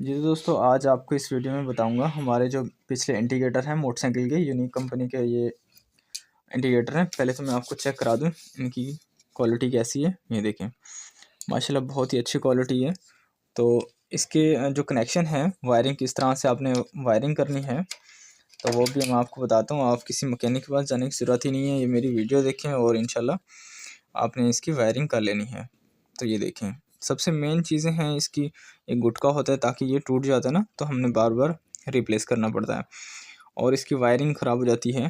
जी तो दोस्तों, आज आपको इस वीडियो में बताऊंगा हमारे जो पिछले इंडिकेटर हैं मोटरसाइकिल के यूनिक कंपनी के ये इंडिकेटर हैं। पहले तो मैं आपको चेक करा दूं इनकी क्वालिटी कैसी है। ये देखें, माशाल्लाह बहुत ही अच्छी क्वालिटी है। तो इसके जो कनेक्शन है, वायरिंग किस तरह से आपने वायरिंग करनी है तो वो भी मैं आपको बताता हूँ। आप किसी मैकेनिक के पास जाने की ज़रूरत ही नहीं है, ये मेरी वीडियो देखें और इंशाल्लाह आपने इसकी वायरिंग कर लेनी है। तो ये देखें, सबसे मेन चीज़ें हैं इसकी, एक गुटका होता है ताकि ये टूट जाता है ना तो हमने बार बार रिप्लेस करना पड़ता है और इसकी वायरिंग ख़राब हो जाती है।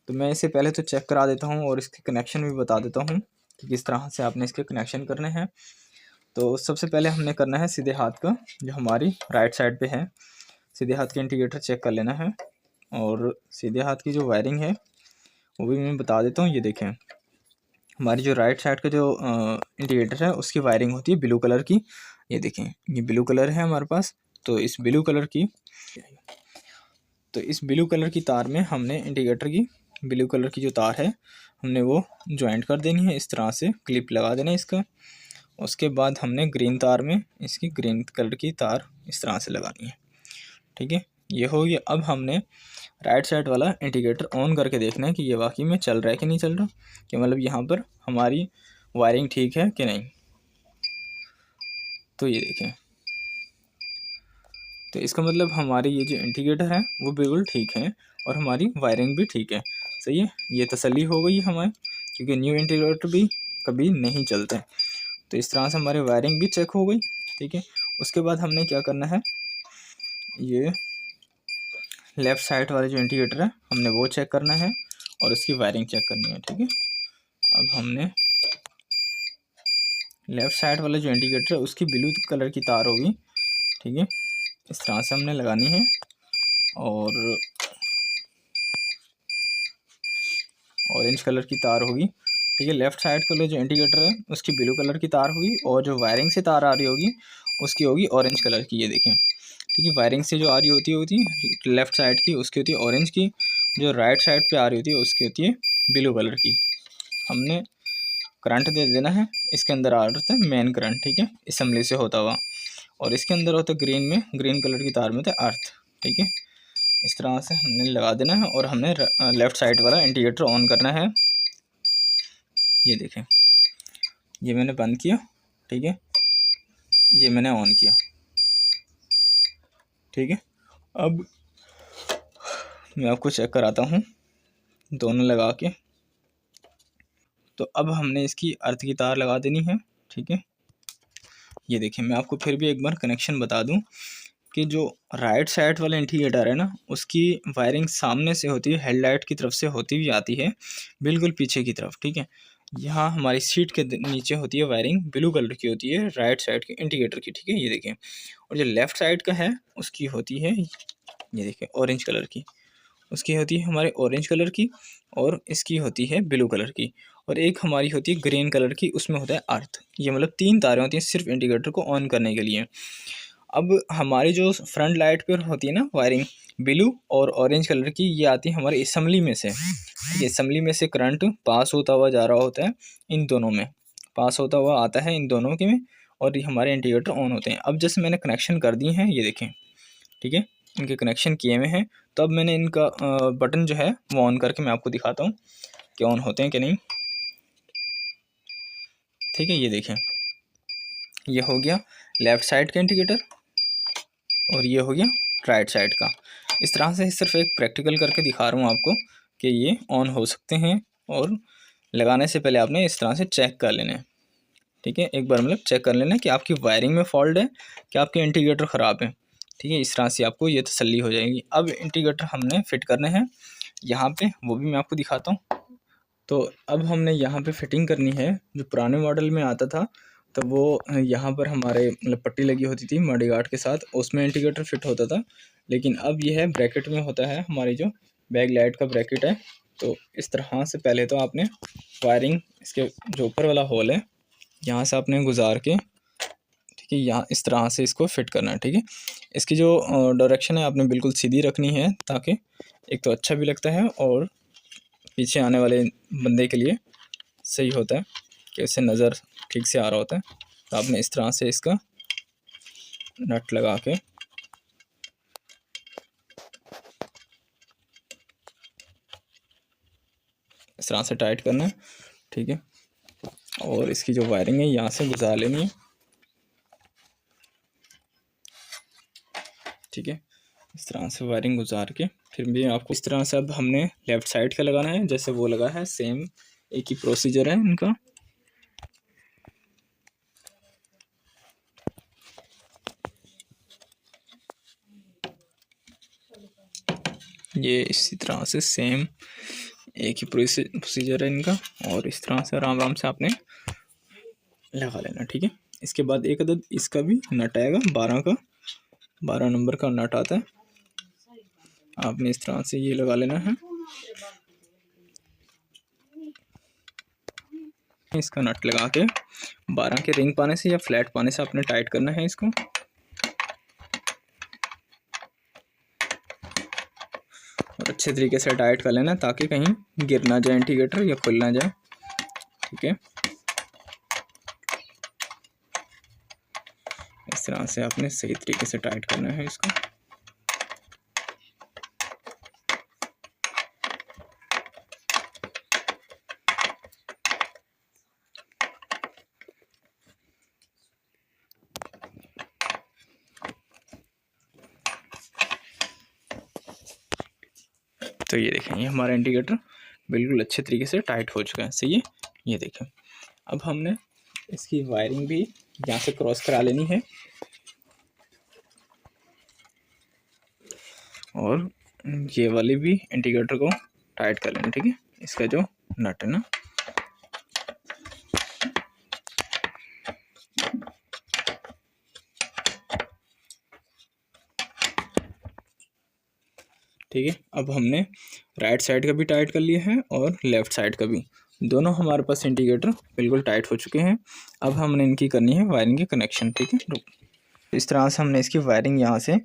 तो मैं इसे पहले तो चेक करा देता हूँ और इसके कनेक्शन भी बता देता हूँ कि किस तरह से आपने इसके कनेक्शन करने हैं। तो सबसे पहले हमने करना है सीधे हाथ का, जो हमारी राइट साइड पे है। सीधे हाथ के इंडिकेटर चेक कर लेना है और सीधे हाथ की जो वायरिंग है वो भी मैं बता देता हूँ। ये देखें, हमारी जो राइट साइड का जो इंडिकेटर है उसकी वायरिंग होती है ब्लू कलर की। ये देखें, ये ब्लू कलर है हमारे पास। तो इस ब्लू कलर की तार में हमने इंडिकेटर की ब्लू कलर की जो तार है हमने वो ज्वाइंट कर देनी है। इस तरह से क्लिप लगा देना है इसका। उसके बाद हमने ग्रीन तार में इसकी ग्रीन कलर की तार इस तरह से लगानी है। ठीक है, ये हो गया। अब हमने राइट साइड वाला इंडिकेटर ऑन करके देखना है कि ये वाकई में चल रहा है कि नहीं चल रहा, कि मतलब यहाँ पर हमारी वायरिंग ठीक है कि नहीं। तो ये देखें, तो इसका मतलब हमारे ये जो इंडिकेटर है वो बिल्कुल ठीक है और हमारी वायरिंग भी ठीक है। सही है, ये तसल्ली हो गई हमें, क्योंकि न्यू इंडिकेटर भी कभी नहीं चलते। तो इस तरह से हमारी वायरिंग भी चेक हो गई। ठीक है, उसके बाद हमने क्या करना है, ये लेफ़्ट साइड वाले जो इंडिकेटर है हमने वो चेक करना है और उसकी वायरिंग चेक करनी है। ठीक है, अब हमने लेफ़्ट साइड वाला जो इंडिकेटर है उसकी ब्लू कलर की तार होगी। ठीक है, इस तरह से हमने लगानी है और ऑरेंज कलर की तार होगी। ठीक है, लेफ़्ट साइड वाले जो इंडिकेटर है उसकी ब्लू कलर की तार होगी और जो वायरिंग से तार आ रही होगी उसकी होगी ऑरेंज कलर की। ये देखें, ठीक है, वायरिंग से जो आ रही होती है लेफ़्ट साइड की उसकी होती है ऑरेंज की, जो राइट साइड पे आ रही होती है उसकी होती है ब्लू कलर की। हमने करंट दे देना है, इसके अंदर आ रहा है मेन करंट। ठीक है, असम्बली से होता हुआ, और इसके अंदर होता है ग्रीन में, ग्रीन कलर की तार में होता है अर्थ। ठीक है, इस तरह से हमने लगा देना है और हमने लेफ़्ट साइड वाला इंडिकेटर ऑन करना है। ये देखें, ये मैंने बंद किया। ठीक है, ये मैंने ऑन किया। ठीक है, अब मैं आपको चेक कराता हूँ दोनों लगा के। तो अब हमने इसकी अर्थ की तार लगा देनी है। ठीक है, ये देखिए, मैं आपको फिर भी एक बार कनेक्शन बता दूं कि जो राइट साइड वाला इंडिकेटर है ना उसकी वायरिंग सामने से होती है, हेडलाइट की तरफ से होती हुई आती है बिल्कुल पीछे की तरफ। ठीक है, यहाँ हमारी सीट के नीचे होती है वायरिंग, ब्लू कलर की होती है राइट साइड के इंडिकेटर की। ठीक है, ये देखें, और जो लेफ़्ट साइड का है उसकी होती है, ये देखें, ऑरेंज कलर की। उसकी होती है हमारे ऑरेंज कलर की और इसकी होती है ब्लू कलर की, और एक हमारी होती है ग्रीन कलर की, उसमें होता है अर्थ। ये मतलब 3 तारें होती हैं सिर्फ इंडिकेटर को ऑन करने के लिए। अब हमारी जो फ्रंट लाइट पर होती है ना वायरिंग, ब्लू और ऑरेंज कलर की, ये आती है हमारे असम्बली में से। ठीक है, असम्बली में से करंट पास होता हुआ जा रहा होता है, इन दोनों में पास होता हुआ आता है, इन दोनों के में, और ये हमारे इंडिकेटर ऑन होते हैं। अब जैसे मैंने कनेक्शन कर दिए हैं, ये देखें, ठीक है, इनके कनेक्शन किए हुए हैं। तो अब मैंने इनका बटन जो है वो ऑन करके मैं आपको दिखाता हूँ कि ऑन होते हैं कि नहीं। ठीक है, ये देखें, ये हो गया लेफ़्ट साइड का इंडिकेटर और ये हो गया राइट साइड का। इस तरह से सिर्फ एक प्रैक्टिकल करके दिखा रहा हूँ आपको कि ये ऑन हो सकते हैं, और लगाने से पहले आपने इस तरह से चेक कर लेना है। ठीक है, एक बार मतलब चेक कर लेना कि आपकी वायरिंग में फॉल्ट है कि आपके इंडिकेटर ख़राब है। ठीक है, इस तरह से आपको ये तसल्ली हो जाएगी। अब इंडिकेटर हमने फिट करने हैं यहाँ पे, वो भी मैं आपको दिखाता हूँ। तो अब हमने यहाँ पे फिटिंग करनी है। जो पुराने मॉडल में आता था तो वो यहाँ पर हमारे मतलब पट्टी लगी होती थी मडी गार्ड के साथ, उसमें इंडिकेटर फिट होता था। लेकिन अब ये है ब्रैकेट में होता है, हमारी जो बैक लाइट का ब्रैकेट है। तो इस तरह से पहले तो आपने वायरिंग, इसके जो ऊपर वाला होल है यहाँ से आपने गुजार के, ठीक है, यहाँ इस तरह से इसको फिट करना है। ठीक है, इसकी जो डायरेक्शन है आपने बिल्कुल सीधी रखनी है, ताकि एक तो अच्छा भी लगता है और पीछे आने वाले बंदे के लिए सही होता है कि उसे नज़र ठीक से आ रहा होता है। तो आपने इस तरह से इसका नट लगा के इस तरह से टाइट करना है, ठीक है। और इसकी जो वायरिंग है यहाँ से गुजार लेनी है, ठीक है। इस तरह से वायरिंग गुजार के फिर भी आपको इस तरह से अब हमने लेफ़्ट साइड का लगाना है, जैसे वो लगा है सेम एक ही प्रोसीजर है इनका। ये इसी तरह से सेम एक ही प्रोसीजर है इनका, और इस तरह से आराम आराम से आपने लगा लेना, ठीक है। इसके बाद एक अदद इसका भी नट आएगा 12 का, 12 नंबर का नट आता है, आपने इस तरह से ये लगा लेना है। इसका नट लगा के 12 के रिंग पाने से या फ्लैट पाने से आपने टाइट करना है इसको, और अच्छे तरीके से टाइट कर लेना ताकि कहीं गिर ना जाए इंडिकेटर या खुल ना जाए, ठीक है। इस तरह से आपने सही तरीके से टाइट करना है इसको। तो ये देखें, ये हमारा इंडिकेटर बिल्कुल अच्छे तरीके से टाइट हो चुका है, सही है। ये देखें, अब हमने इसकी वायरिंग भी यहाँ से क्रॉस करा लेनी है, और ये वाली भी इंडिकेटर को टाइट कर लेना, ठीक है। इसका जो नट है ना, ठीक है। अब हमने राइट साइड का भी टाइट कर लिया है और लेफ़्ट साइड का भी, दोनों हमारे पास इंडिकेटर बिल्कुल टाइट हो चुके हैं। अब हमने इनकी करनी है वायरिंग के कनेक्शन, ठीक है। इस तरह से हमने इसकी वायरिंग यहाँ से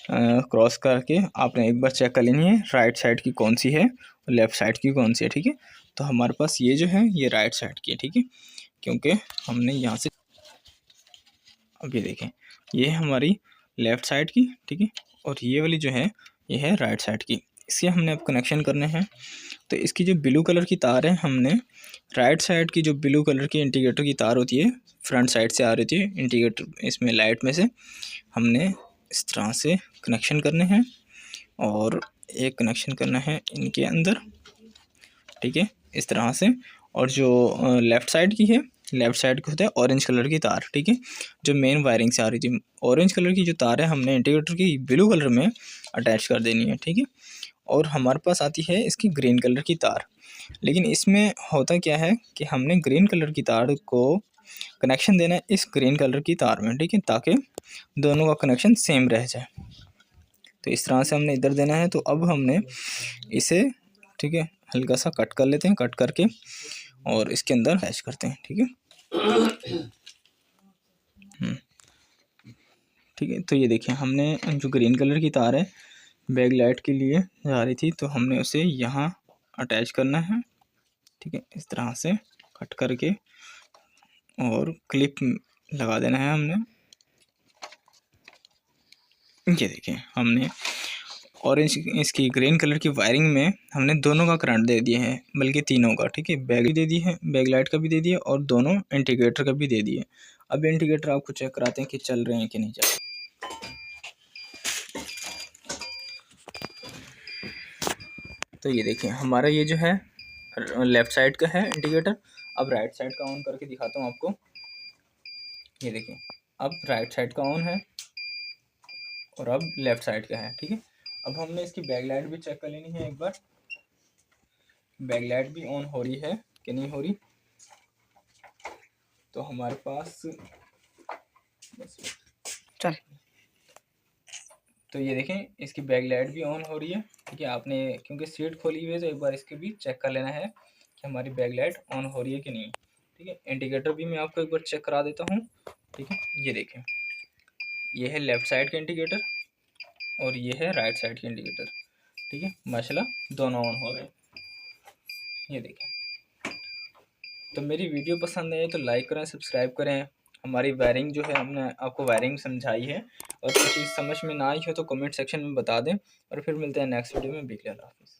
क्रॉस करके आपने एक बार चेक कर लेनी है राइट साइड की कौन सी है और लेफ़्ट साइड की कौन सी है, ठीक है। तो हमारे पास ये जो है ये राइट साइड की है, ठीक है, क्योंकि हमने यहाँ से, अब ये देखें, ये है हमारी लेफ़्ट साइड की, ठीक है, और ये वाली जो है ये है राइट साइड की। इसके हमने अब कनेक्शन करने हैं। तो इसकी जो ब्लू कलर की तार है, हमने राइट साइड की जो ब्लू कलर की इंडिकेटर की तार होती है, फ्रंट साइड से आ रही थी इंडिकेटर इसमें लाइट में से, हमने इस तरह से कनेक्शन करने हैं, और एक कनेक्शन करना है इनके अंदर, ठीक है, इस तरह से। और जो लेफ़्ट साइड की है, लेफ़्ट साइड को होता है ऑरेंज कलर की तार, ठीक है, जो मेन वायरिंग से आ रही थी। ऑरेंज कलर की जो तार है हमने इंडिकेटर की ब्लू कलर में अटैच कर देनी है, ठीक है। और हमारे पास आती है इसकी ग्रीन कलर की तार, लेकिन इसमें होता क्या है कि हमने ग्रीन कलर की तार को कनेक्शन देना है इस ग्रीन कलर की तार में, ठीक है, ताकि दोनों का कनेक्शन सेम रह जाए। तो इस तरह से हमने इधर देना है। तो अब हमने इसे, ठीक है, हल्का सा कट कर लेते हैं, कट करके और इसके अंदर अटैच करते हैं, ठीक है। ठीक है, तो ये देखिए, हमने जो ग्रीन कलर की तार है बैक लाइट के लिए जा रही थी, तो हमने उसे यहाँ अटैच करना है, ठीक है, इस तरह से कट करके, और क्लिप लगा देना है हमने। ये देखिए, हमने ऑरेंज इसकी ग्रीन कलर की वायरिंग में हमने दोनों का करंट दे दिया है, बल्कि तीनों का, ठीक है, बैक भी दे दी है, बैक लाइट का भी दे दिया और दोनों इंडिकेटर का भी दे दिए। अब इंडिकेटर आपको चेक कराते हैं कि चल रहे हैं कि नहीं चल रहे। तो ये देखिए, हमारा ये जो है लेफ़्ट साइड का है इंडिकेटर। अब राइट साइड का ऑन करके दिखाता हूँ आपको। ये देखिए, अब राइट साइड का ऑन है और अब लेफ़्ट साइड का है, ठीक है। अब हमने इसकी बैक लाइट भी चेक कर लेनी है एक बार, बैक लाइट भी ऑन हो रही है कि नहीं हो रही। तो हमारे पास चल, तो ये देखें, इसकी बैक लाइट भी ऑन हो रही है, ठीक है। आपने क्योंकि सीट खोली हुई है, तो एक बार इसके भी चेक कर लेना है कि हमारी बैक लाइट ऑन हो रही है कि नहीं, ठीक है। इंडिकेटर भी मैं आपको एक बार चेक करा देता हूँ, ठीक है। ये देखें, ये है लेफ़्ट साइड का इंडिकेटर और ये है राइट साइड का इंडिकेटर, ठीक है, माशाल्लाह दोनों ऑन हो रहे हैं। ये देखें। तो मेरी वीडियो पसंद आए तो लाइक करें, सब्सक्राइब करें। हमारी वायरिंग जो है, हमने आपको वायरिंग समझाई है, और कुछ चीज़ समझ में ना आई हो तो कमेंट सेक्शन में बता दें। और फिर मिलते हैं नेक्स्ट वीडियो में। बिल्कुल, अल्लाह हाफ़िज़।